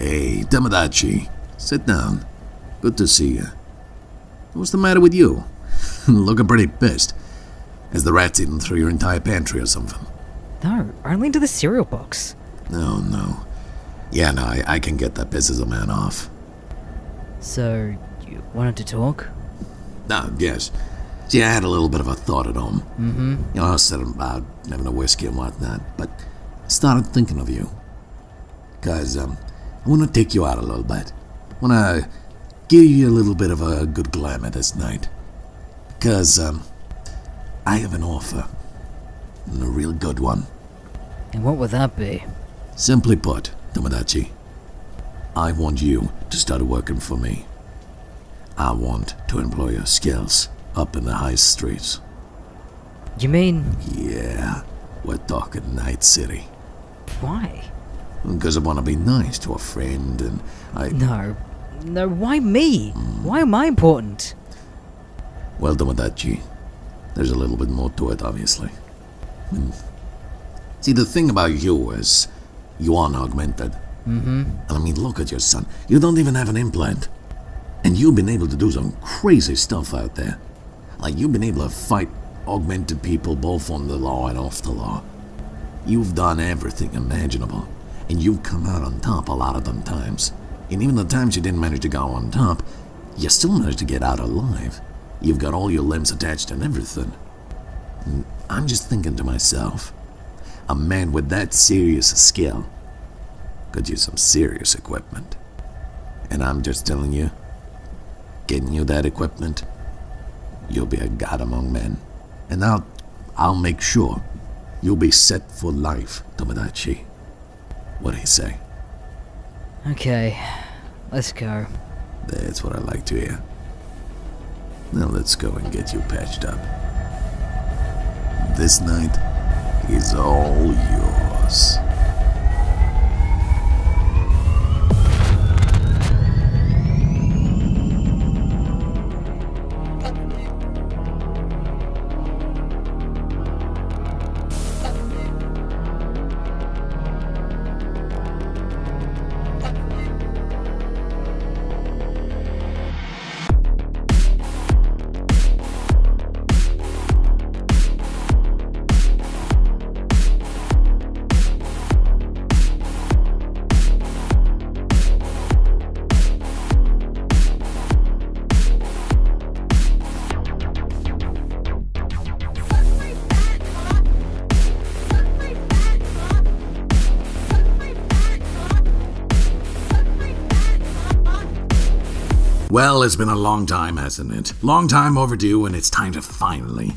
Hey, Tomodachi. Sit down. Good to see you. What's the matter with you? Looking pretty pissed. Has the rats eaten through your entire pantry or something? No, only to the cereal box. No. Yeah, no, I can get that pisses a man off. So, you wanted to talk? Yes. See, I had a little bit of a thought at home. Mm-hmm. You know, I was sitting about having a whiskey and whatnot, but I started thinking of you. Because, I want to take you out a little bit. I want to give you a little bit of a good glamour this night. Because, I have an offer. And a real good one. And what would that be? Simply put, Tomodachi, I want you to start working for me. I want to employ your skills up in the high streets. You mean... Yeah, we're talking Night City. Why? Because I want to be nice to a friend and I... No, why me? Why am I important? Well, Tomodachi, there's a little bit more to it, obviously. See, the thing about you is, you aren't augmented. Mm-hmm. And I mean, look at your son. You don't even have an implant. And you've been able to do some crazy stuff out there. Like, you've been able to fight augmented people both on the law and off the law. You've done everything imaginable. And you've come out on top a lot of them times. And even the times you didn't manage to go on top, you still managed to get out alive. You've got all your limbs attached and everything. And I'm just thinking to myself, a man with that serious skill could use some serious equipment. And I'm just telling you, getting you that equipment, you'll be a god among men. And I'll make sure you'll be set for life, Tomodachi. What do you say? Okay, let's go. That's what I like to hear. Now let's go and get you patched up. This night is all yours. Well, it's been a long time, hasn't it? Long time overdue, and it's time to finally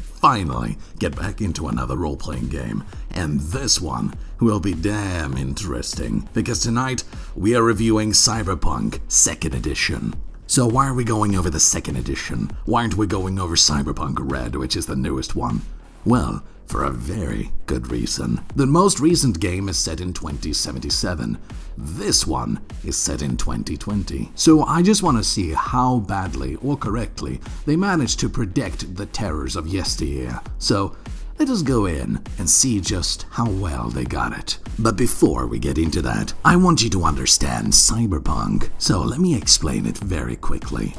get back into another role-playing game. And this one will be damn interesting, because tonight we are reviewing Cyberpunk 2nd Edition. So why are we going over the 2nd Edition? Why aren't we going over Cyberpunk Red, which is the newest one? Well, for a very good reason. The most recent game is set in 2077. This one is set in 2020. So I just want to see how badly or correctly they managed to predict the terrors of yesteryear. So let us go in and see just how well they got it. But before we get into that, I want you to understand Cyberpunk. So let me explain it very quickly.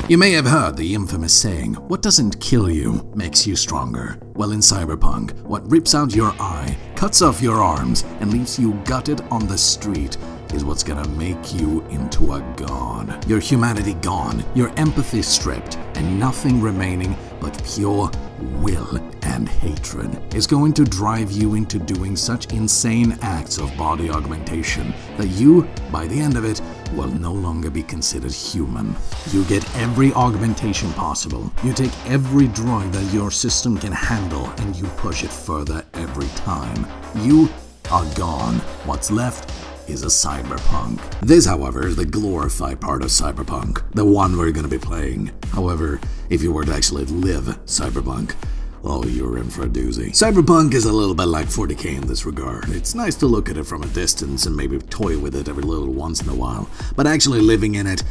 You may have heard the infamous saying, what doesn't kill you makes you stronger. Well, in Cyberpunk, what rips out your eye, cuts off your arms, and leaves you gutted on the street is what's gonna make you into a god. Your humanity gone, your empathy stripped, and nothing remaining but pure will and hatred is going to drive you into doing such insane acts of body augmentation that you, by the end of it, will no longer be considered human. You get every augmentation possible. You take every drug that your system can handle and you push it further every time. You are gone. What's left is a cyberpunk. This, however, is the glorified part of Cyberpunk, the one we're gonna be playing. However, if you were to actually live Cyberpunk, oh, you're in for a doozy. Cyberpunk is a little bit like 40K in this regard. It's nice to look at it from a distance and maybe toy with it every little once in a while, but actually living in it,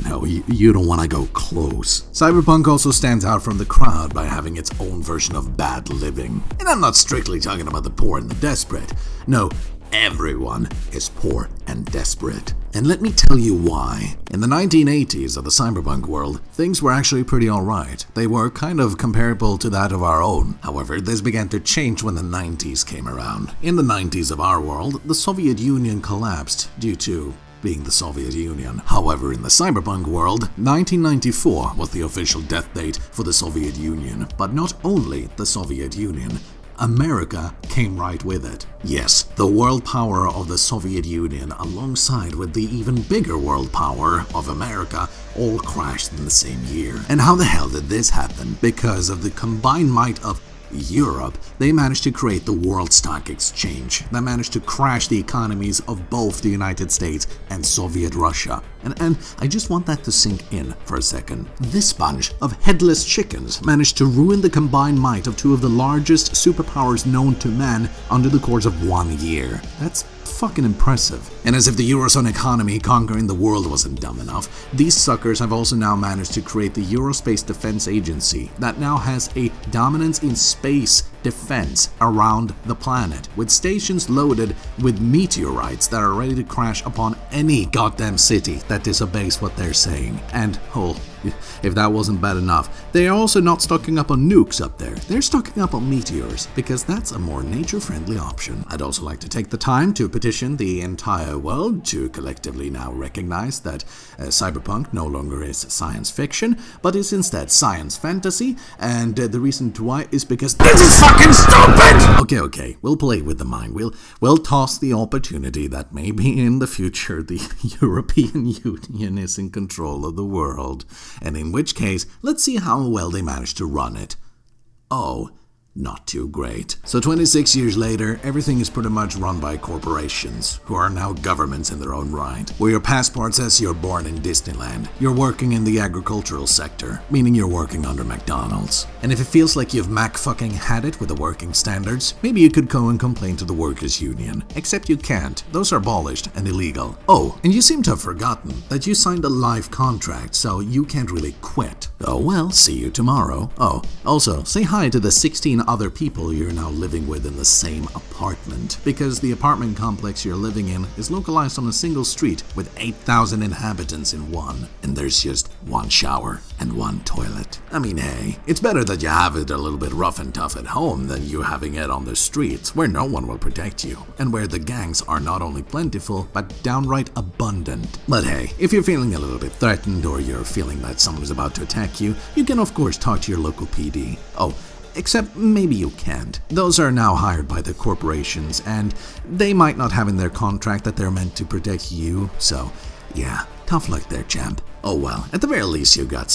no, you don't want to go close. Cyberpunk also stands out from the crowd by having its own version of bad living. And I'm not strictly talking about the poor and the desperate. No, everyone is poor and desperate. And let me tell you why. In the 1980s of the cyberpunk world, things were actually pretty alright. They were kind of comparable to that of our own. However, this began to change when the 90s came around. In the 90s of our world, the Soviet Union collapsed due to being the Soviet Union. However, in the cyberpunk world, 1994 was the official death date for the Soviet Union. But not only the Soviet Union, America came right with it. Yes, the world power of the Soviet Union alongside with the even bigger world power of America all crashed in the same year. And how the hell did this happen? Because of the combined might of Europe, they managed to create the World Stock Exchange that managed to crash the economies of both the United States and Soviet Russia. And I just want that to sink in for a second. This bunch of headless chickens managed to ruin the combined might of two of the largest superpowers known to man under the course of 1 year. That's fucking impressive. And as if the Eurozone economy conquering the world wasn't dumb enough, these suckers have also now managed to create the Eurospace Defense Agency that now has a dominance in space defense around the planet, with stations loaded with meteorites that are ready to crash upon any goddamn city that disobeys what they're saying. And, oh, if that wasn't bad enough, they are also not stocking up on nukes up there. They're stocking up on meteors, because that's a more nature-friendly option. I'd also like to take the time to petition the entire world to collectively now recognize that Cyberpunk no longer is science fiction, but is instead science fantasy, and the reason why is because this is fucking stupid! Okay, we'll play with the mind. We'll toss the opportunity that maybe in the future the European Union is in control of the world. And in which case, let's see how well they manage to run it. Oh, not too great. So 26 years later, everything is pretty much run by corporations, who are now governments in their own right. Where your passport says you're born in Disneyland, you're working in the agricultural sector, meaning you're working under McDonald's. And if it feels like you've fucking had it with the working standards, maybe you could go and complain to the workers' union. Except you can't. Those are abolished and illegal. Oh, and you seem to have forgotten that you signed a life contract, so you can't really quit. Oh well, see you tomorrow. Oh, also, say hi to the 16 other people you're now living with in the same apartment, because the apartment complex you're living in is localized on a single street with 8,000 inhabitants in one, and there's just one shower and one toilet. I mean, hey, it's better that you have it a little bit rough and tough at home than you having it on the streets where no one will protect you, and where the gangs are not only plentiful but downright abundant. But hey, if you're feeling a little bit threatened or you're feeling that someone's about to attack you, you can of course talk to your local PD. Oh, except maybe you can't. Those are now hired by the corporations, and they might not have in their contract that they're meant to protect you, so yeah, tough luck there, champ. Oh well, at the very least you got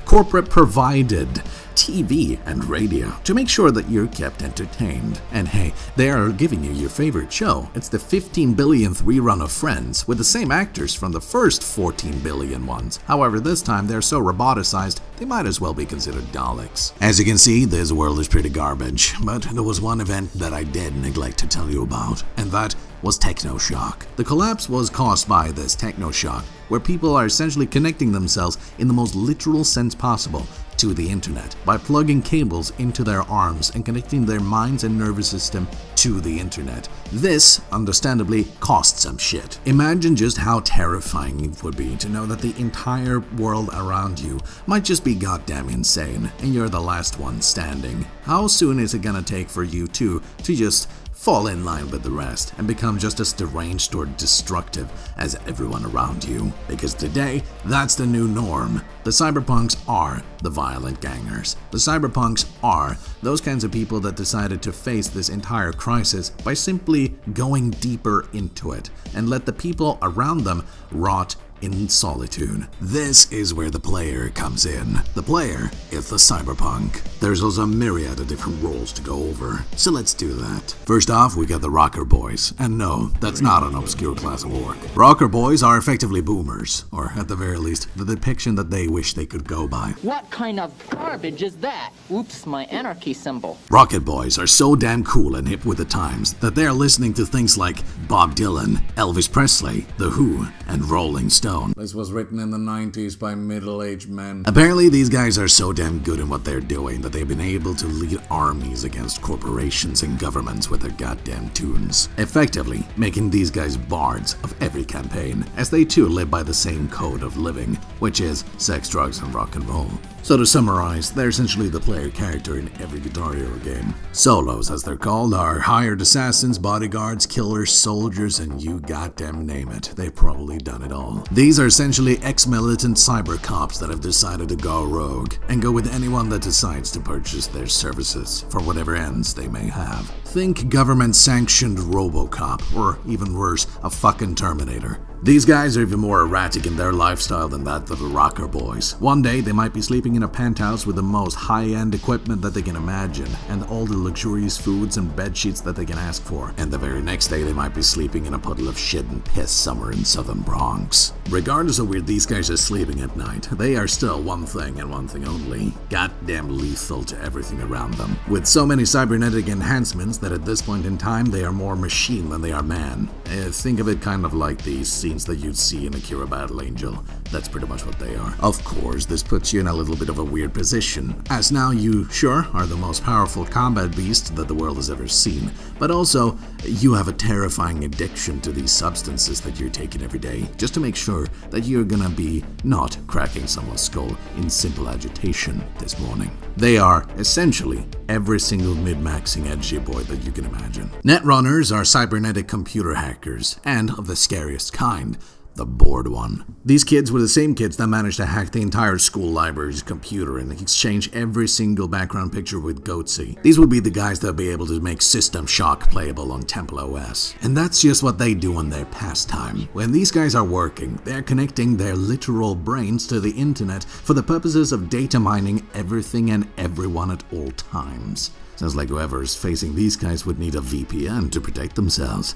corporate provided TV and radio to make sure that you're kept entertained. And hey, they are giving you your favorite show. It's the 15 billionth rerun of Friends, with the same actors from the first 14 billion ones. However, this time they're so roboticized, they might as well be considered Daleks. As you can see, this world is pretty garbage, but there was one event that I did neglect to tell you about, and that was Technoshock. The collapse was caused by this Technoshock, where people are essentially connecting themselves in the most literal sense possible to the internet by plugging cables into their arms and connecting their minds and nervous system to the internet. This, understandably, cost some shit. Imagine just how terrifying it would be to know that the entire world around you might just be goddamn insane and you're the last one standing. How soon is it gonna take for you to just fall in line with the rest and become just as deranged or destructive as everyone around you? Because today, that's the new norm. The cyberpunks are the violent gangers. The cyberpunks are those kinds of people that decided to face this entire crisis by simply going deeper into it and let the people around them rot in solitude. This is where the player comes in. The player is the cyberpunk. There's also a myriad of different roles to go over, so let's do that. First off, we got the rocker boys, and no, that's not an obscure class of orc. Rocker boys are effectively boomers, or at the very least, the depiction that they wish they could go by. What kind of garbage is that? Oops, my anarchy symbol. Rocket boys are so damn cool and hip with the times that they are listening to things like Bob Dylan, Elvis Presley, The Who, and Rolling Stone. own. This was written in the 90s by middle-aged men. Apparently, these guys are so damn good at what they're doing that they've been able to lead armies against corporations and governments with their goddamn tunes, effectively making these guys bards of every campaign, as they too live by the same code of living, which is sex, drugs, and rock and roll. So to summarize, they're essentially the player character in every Guitar Hero game. Solos, as they're called, are hired assassins, bodyguards, killers, soldiers, and you goddamn name it. They've probably done it all. These are essentially ex-militant cyber cops that have decided to go rogue, and go with anyone that decides to purchase their services, for whatever ends they may have. Think government-sanctioned RoboCop, or even worse, a fucking Terminator. These guys are even more erratic in their lifestyle than that of the rocker boys. One day, they might be sleeping in a penthouse with the most high-end equipment that they can imagine, and all the luxurious foods and bed sheets that they can ask for. And the very next day, they might be sleeping in a puddle of shit and piss somewhere in southern Bronx. Regardless of where these guys are sleeping at night, they are still one thing and one thing only: goddamn lethal to everything around them. With so many cybernetic enhancements that at this point in time, they are more machine than they are man. Think of it kind of like the scenes that you'd see in Akira Battle Angel. That's pretty much what they are. Of course, this puts you in a little bit of a weird position, as now you, sure, are the most powerful combat beast that the world has ever seen, but also, you have a terrifying addiction to these substances that you're taking every day, just to make sure that you're gonna be not cracking someone's skull in simple agitation this morning. They are, essentially, every single mid-maxing edgy boy that you can imagine. Netrunners are cybernetic computer hackers, and of the scariest kind, the bored one. These kids were the same kids that managed to hack the entire school library's computer and exchange every single background picture with Goatsy. These would be the guys that would be able to make System Shock playable on Temple OS. And that's just what they do on their pastime. When these guys are working, they're connecting their literal brains to the internet for the purposes of data mining everything and everyone at all times. Sounds like whoever is facing these guys would need a VPN to protect themselves.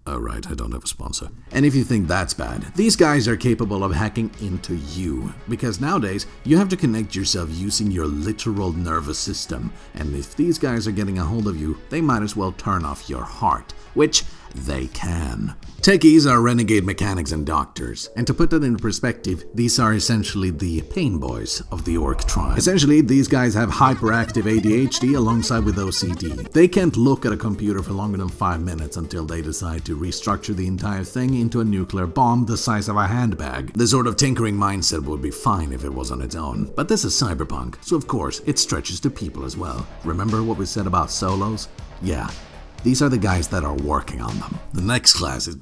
Oh right, I don't have a sponsor. And if you think that's bad, these guys are capable of hacking into you, because nowadays you have to connect yourself using your literal nervous system, and if these guys are getting a hold of you, they might as well turn off your heart, which they can. Techies are renegade mechanics and doctors, and to put that into perspective, these are essentially the pain boys of the orc tribe. Essentially, these guys have hyperactive ADHD alongside with OCD. They can't look at a computer for longer than 5 minutes until they decide to restructure the entire thing into a nuclear bomb the size of a handbag. The sort of tinkering mindset would be fine if it was on its own, but this is Cyberpunk, so of course it stretches to people as well. Remember what we said about solos? Yeah. These are the guys that are working on them. The next class is...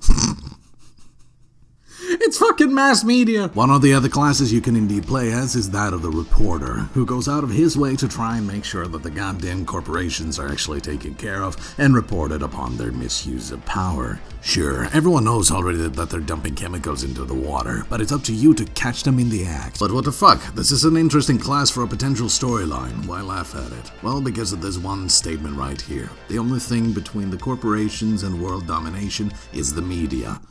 It's fucking mass media! One of the other classes you can indeed play as is that of the reporter, who goes out of his way to try and make sure that the goddamn corporations are actually taken care of and reported upon their misuse of power. Sure, everyone knows already that they're dumping chemicals into the water, but it's up to you to catch them in the act. But what the fuck? This is an interesting class for a potential storyline. Why laugh at it? Well, because of this one statement right here. The only thing between the corporations and world domination is the media.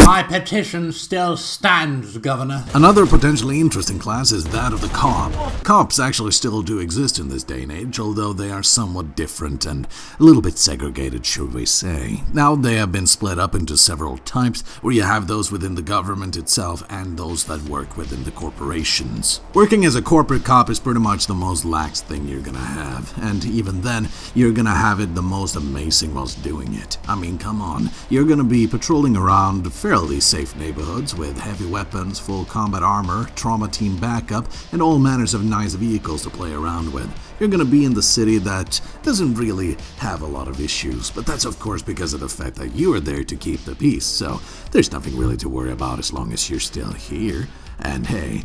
My petition still stands, Governor. Another potentially interesting class is that of the cop. Cops actually still do exist in this day and age, although they are somewhat different and a little bit segregated, should we say. Now they have been split up into several types, where you have those within the government itself and those that work within the corporations. Working as a corporate cop is pretty much the most lax thing you're gonna have, and even then, you're gonna have it the most amazing whilst doing it. I mean, come on, you're gonna be patrolling around fairly safe neighborhoods with heavy weapons, full combat armor, trauma team backup, and all manners of nice vehicles to play around with. You're gonna be in the city that doesn't really have a lot of issues, but that's of course because of the fact that you are there to keep the peace, so there's nothing really to worry about as long as you're still here. And hey,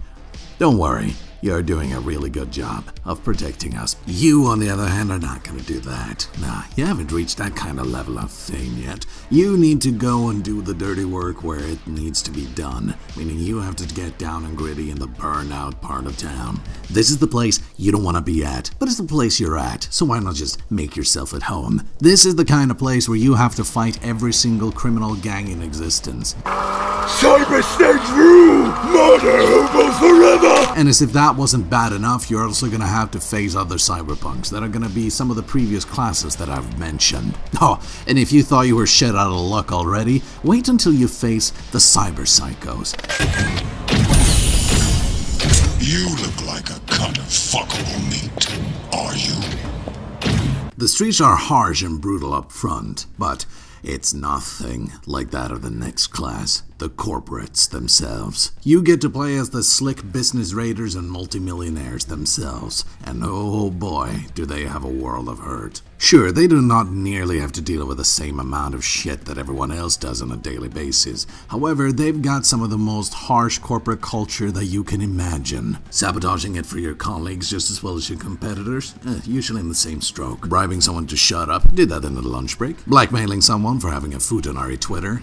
don't worry, you're doing a really good job of protecting us. You, on the other hand, are not gonna do that. Nah, you haven't reached that kind of level of fame yet. You need to go and do the dirty work where it needs to be done, meaning you have to get down and gritty in the burnout part of town. This is the place you don't want to be at, but it's the place you're at, so why not just make yourself at home? This is the kind of place where you have to fight every single criminal gang in existence. Cyber snakes rule! Murder hobo forever! And as if that that wasn't bad enough, you're also gonna have to face other cyberpunks that are gonna be some of the previous classes that I've mentioned. Oh, and if you thought you were shit out of luck already, wait until you face the cyber psychos. You look like a cut of fuckable meat, are you? The streets are harsh and brutal up front, but it's nothing like that of the next class, the corporates themselves. You get to play as the slick business raiders and multimillionaires themselves, and oh boy, do they have a world of hurt. Sure, they do not nearly have to deal with the same amount of shit that everyone else does on a daily basis. However, they've got some of the most harsh corporate culture that you can imagine. Sabotaging it for your colleagues just as well as your competitors, usually in the same stroke. Bribing someone to shut up, did that in the lunch break. Blackmailing someone for having a futanari Twitter,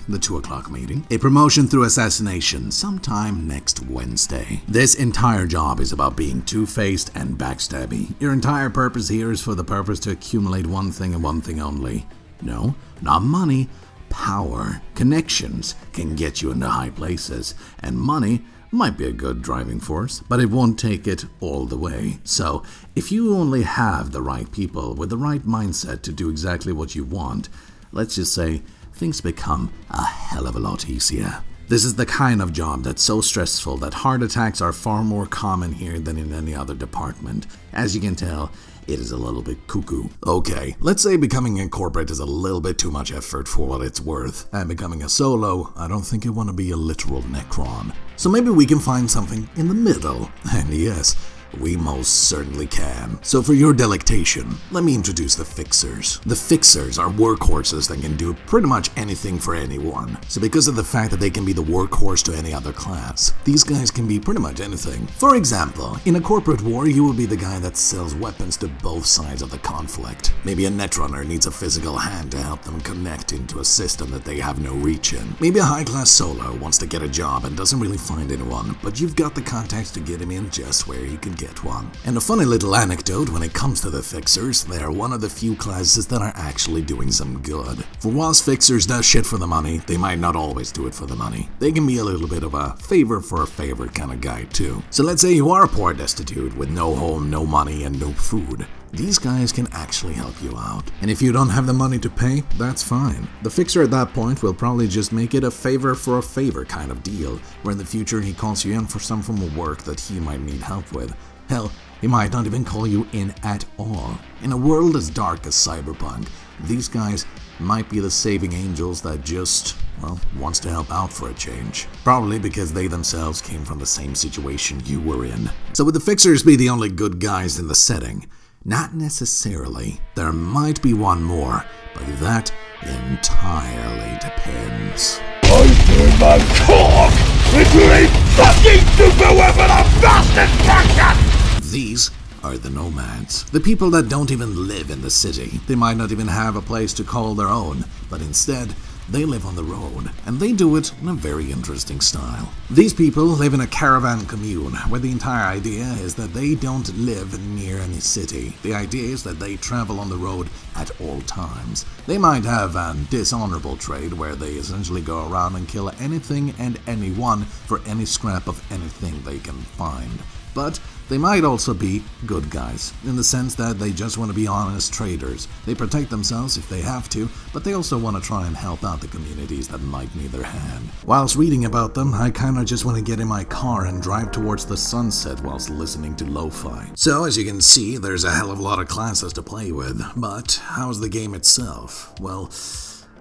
the 2 o'clock meeting. A promotion through assassination, sometime next Wednesday. This entire job is about being two-faced and backstabby. Your entire purpose here is for the purpose to accumulate one thing and one thing only. No, not money. Power. Connections can get you into high places, and money might be a good driving force, but it won't take it all the way. So, if you only have the right people with the right mindset to do exactly what you want, let's just say things become a hell of a lot easier. This is the kind of job that's so stressful that heart attacks are far more common here than in any other department. As you can tell, it is a little bit cuckoo. Okay, let's say becoming a corporate is a little bit too much effort for what it's worth, and becoming a solo, I don't think you want to be a literal Necron. So maybe we can find something in the middle, and yes, we most certainly can. So for your delectation, let me introduce the Fixers. The Fixers are workhorses that can do pretty much anything for anyone. So because of the fact that they can be the workhorse to any other class, these guys can be pretty much anything. For example, in a corporate war, you will be the guy that sells weapons to both sides of the conflict. Maybe a netrunner needs a physical hand to help them connect into a system that they have no reach in. Maybe a high-class solo wants to get a job and doesn't really find anyone, but you've got the contacts to get him in just where he can get one. And a funny little anecdote when it comes to the Fixers, they are one of the few classes that are actually doing some good. For whilst Fixers does shit for the money, they might not always do it for the money. They can be a little bit of a favor for a favor kind of guy too. So let's say you are poor destitute with no home, no money, and no food. These guys can actually help you out. And if you don't have the money to pay, that's fine. The Fixer at that point will probably just make it a favor for a favor kind of deal, where in the future he calls you in for some form of work that he might need help with. Hell, he might not even call you in at all. In a world as dark as Cyberpunk, these guys might be the saving angels that just, well, wants to help out for a change. Probably because they themselves came from the same situation you were in. So would the Fixers be the only good guys in the setting? Not necessarily. There might be one more, but that entirely depends. I turn my cock into a fucking super weapon of bastard function! These are the nomads. The people that don't even live in the city. They might not even have a place to call their own, but instead, they live on the road, and they do it in a very interesting style. These people live in a caravan commune, where the entire idea is that they don't live near any city. The idea is that they travel on the road at all times. They might have a dishonorable trade where they essentially go around and kill anything and anyone for any scrap of anything they can find. But they might also be good guys, in the sense that they just want to be honest traders. They protect themselves if they have to, but they also want to try and help out the communities that might need their hand. Whilst reading about them, I kinda just want to get in my car and drive towards the sunset whilst listening to lo-fi. So as you can see, there's a hell of a lot of classes to play with, but how's the game itself? Well,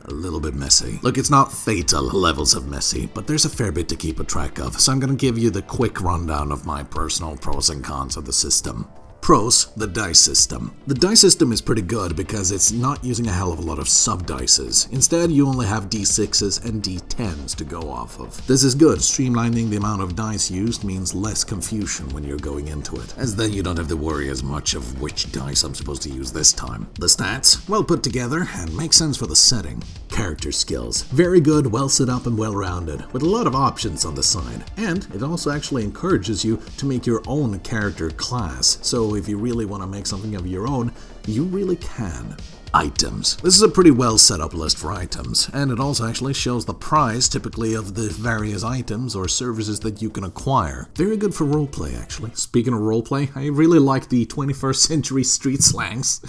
a little bit messy. Look, it's not fatal levels of messy, but there's a fair bit to keep a track of, so I'm gonna give you the quick rundown of my personal pros and cons of the system. Pros, the dice system. The dice system is pretty good because it's not using a hell of a lot of sub-dices. Instead, you only have d6s and d10s to go off of. This is good. Streamlining the amount of dice used means less confusion when you're going into it, as then you don't have to worry as much of which dice I'm supposed to use this time. The stats, well put together and make sense for the setting. Character skills, very good, well set up and well rounded, with a lot of options on the side. And it also actually encourages you to make your own character class, so if you really want to make something of your own, you really can. items. This is a pretty well set up list for items, and it also actually shows the price typically of the various items or services that you can acquire. Very good for roleplay, actually. Speaking of roleplay, I really like the 21st century street slangs.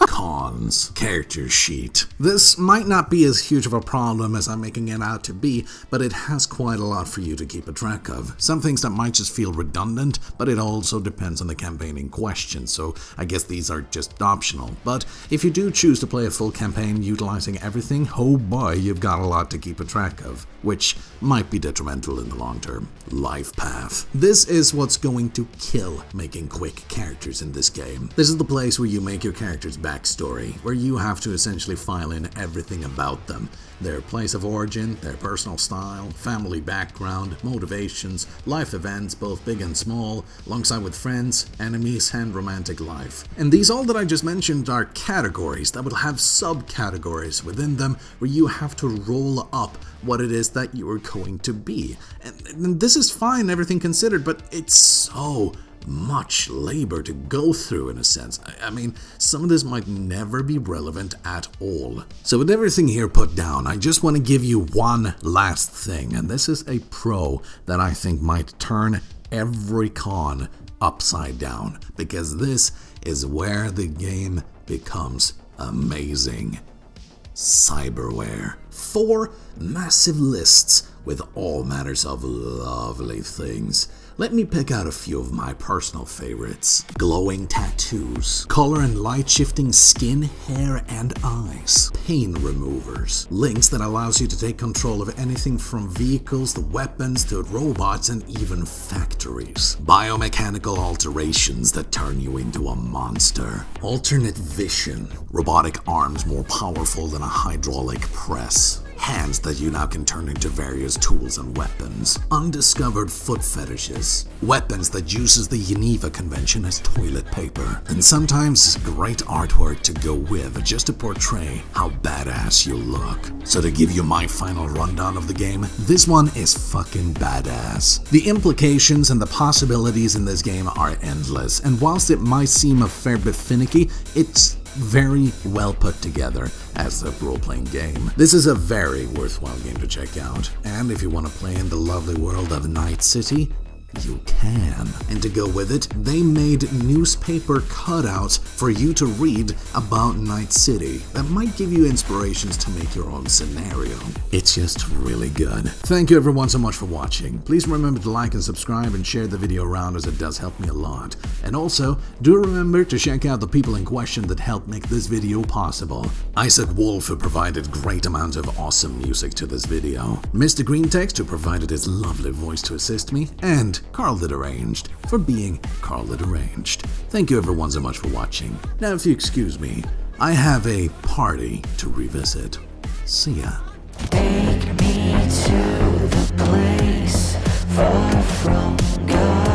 Cons. Character sheet. This might not be as huge of a problem as I'm making it out to be, but it has quite a lot for you to keep a track of. Some things that might just feel redundant, but it also depends on the campaign in question, so I guess these are just optional. But if you do choose to play a full campaign utilizing everything, oh boy, you've got a lot to keep a track of, which might be detrimental in the long term. Life path. This is what's going to kill making quick characters in this game. This is the place where you make your character's backstory, where you have to essentially file in everything about them. Their place of origin, their personal style, family background, motivations, life events, both big and small, alongside with friends, enemies, and romantic life. And these all that I just mentioned are categories that will have subcategories within them where you have to roll up what it is that you are going to be. And this is fine, everything considered, but it's so much labor to go through in a sense. I mean, some of this might never be relevant at all. So with everything here put down, I just want to give you one last thing, and this is a pro that I think might turn every con upside down, because this is where the game becomes amazing. Cyberware. 4 massive lists with all matters of lovely things. Let me pick out a few of my personal favorites. Glowing tattoos, color and light shifting skin, hair, and eyes. Pain removers, links that allows you to take control of anything from vehicles to weapons to robots and even factories. Biomechanical alterations that turn you into a monster. Alternate vision, robotic arms more powerful than a hydraulic press. Hands that you now can turn into various tools and weapons. Undiscovered foot fetishes. Weapons that uses the Geneva Convention as toilet paper. And sometimes great artwork to go with, just to portray how badass you look. So to give you my final rundown of the game, this one is fucking badass. The implications and the possibilities in this game are endless, and whilst it might seem a fair bit finicky, it's very well put together as a role-playing game. This is a very worthwhile game to check out, and if you want to play in the lovely world of Night City, you can. And to go with it, they made newspaper cutouts for you to read about Night City that might give you inspirations to make your own scenario. It's just really good. Thank you everyone so much for watching. Please remember to like and subscribe and share the video around, as it does help me a lot. And also, do remember to check out the people in question that helped make this video possible. Isaak Wolf, who provided great amounts of awesome music to this video. Mr. Green Text, who provided his lovely voice to assist me, and Carl the Deranged for being Carl the Deranged. Thank you everyone so much for watching. Now if you excuse me, I have a party to revisit. See ya. Take me to the place far from God.